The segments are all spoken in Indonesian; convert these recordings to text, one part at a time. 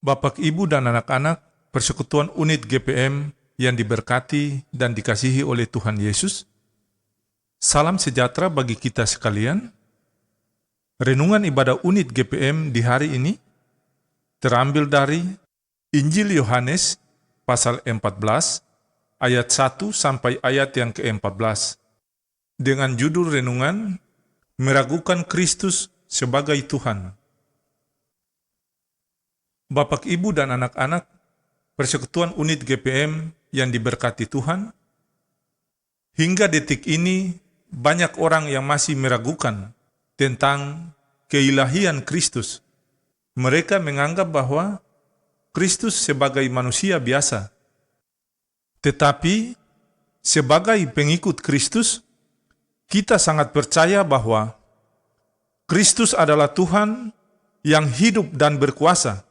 Bapak, Ibu, dan anak-anak, Persekutuan Unit GPM yang diberkati dan dikasihi oleh Tuhan Yesus. Salam sejahtera bagi kita sekalian. Renungan ibadah unit GPM di hari ini terambil dari Injil Yohanes pasal 14 ayat 1 sampai ayat yang ke-14 dengan judul renungan Meragukan Kristus sebagai Tuhan. Bapak, Ibu, dan anak-anak, Persekutuan Unit GPM yang diberkati Tuhan, hingga detik ini banyak orang yang masih meragukan tentang keilahian Kristus. Mereka menganggap bahwa Kristus sebagai manusia biasa. Tetapi, sebagai pengikut Kristus, kita sangat percaya bahwa Kristus adalah Tuhan yang hidup dan berkuasa.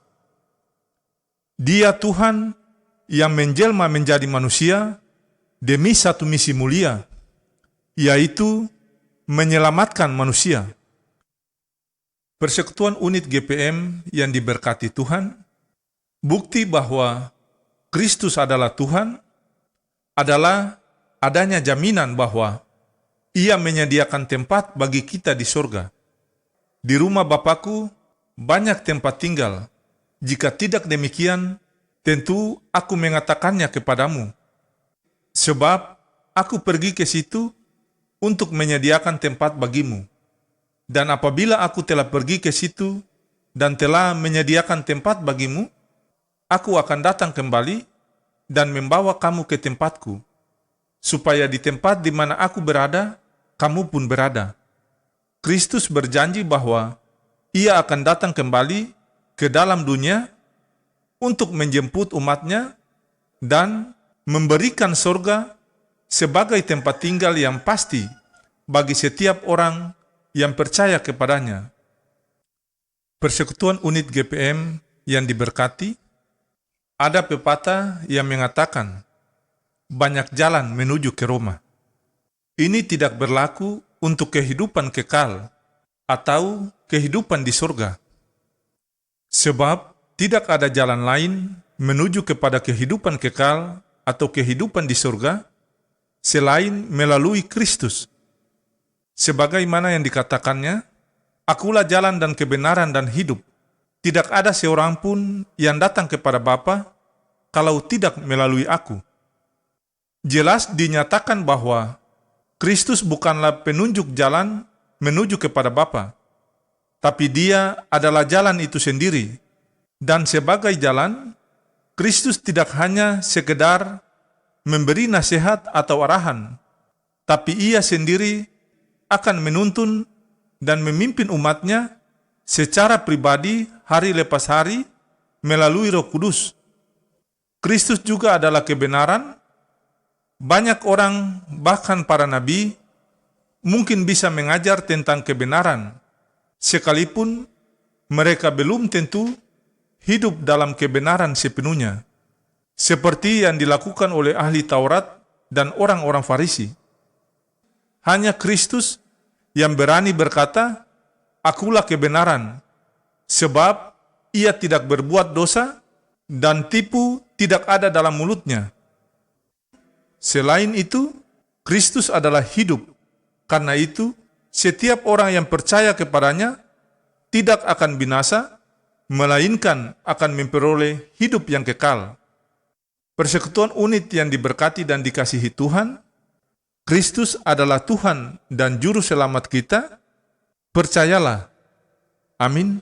Dia Tuhan yang menjelma menjadi manusia demi satu misi mulia, yaitu menyelamatkan manusia. Persekutuan Unit GPM yang diberkati Tuhan, bukti bahwa Kristus adalah Tuhan adalah adanya jaminan bahwa Ia menyediakan tempat bagi kita di surga. Di rumah Bapakku banyak tempat tinggal. Jika tidak demikian, tentu aku mengatakannya kepadamu. Sebab aku pergi ke situ untuk menyediakan tempat bagimu. Dan apabila aku telah pergi ke situ dan telah menyediakan tempat bagimu, aku akan datang kembali dan membawa kamu ke tempatku, supaya di tempat di mana aku berada, kamu pun berada. Kristus berjanji bahwa Ia akan datang kembali ke dalam dunia untuk menjemput umatnya dan memberikan surga sebagai tempat tinggal yang pasti bagi setiap orang yang percaya kepadanya. Persekutuan Unit GPM yang diberkati, ada pepatah yang mengatakan, banyak jalan menuju ke Roma. Ini tidak berlaku untuk kehidupan kekal atau kehidupan di surga. Sebab tidak ada jalan lain menuju kepada kehidupan kekal atau kehidupan di surga selain melalui Kristus. Sebagaimana yang dikatakannya, Akulah jalan dan kebenaran dan hidup. Tidak ada seorang pun yang datang kepada Bapa kalau tidak melalui Aku. Jelas dinyatakan bahwa Kristus bukanlah penunjuk jalan menuju kepada Bapa, tapi Dia adalah jalan itu sendiri. Dan sebagai jalan, Kristus tidak hanya sekedar memberi nasihat atau arahan, tapi Ia sendiri akan menuntun dan memimpin umatnya secara pribadi hari lepas hari melalui Roh Kudus. Kristus juga adalah kebenaran. Banyak orang, bahkan para nabi, mungkin bisa mengajar tentang kebenaran, sekalipun mereka belum tentu hidup dalam kebenaran sepenuhnya, seperti yang dilakukan oleh ahli Taurat dan orang-orang Farisi. Hanya Kristus yang berani berkata, Akulah kebenaran, sebab Ia tidak berbuat dosa dan tipu tidak ada dalam mulutnya. Selain itu, Kristus adalah hidup. Karena itu, setiap orang yang percaya kepadanya tidak akan binasa, melainkan akan memperoleh hidup yang kekal. Persekutuan Unit yang diberkati dan dikasihi Tuhan, Kristus adalah Tuhan dan Juru Selamat kita. Percayalah. Amin.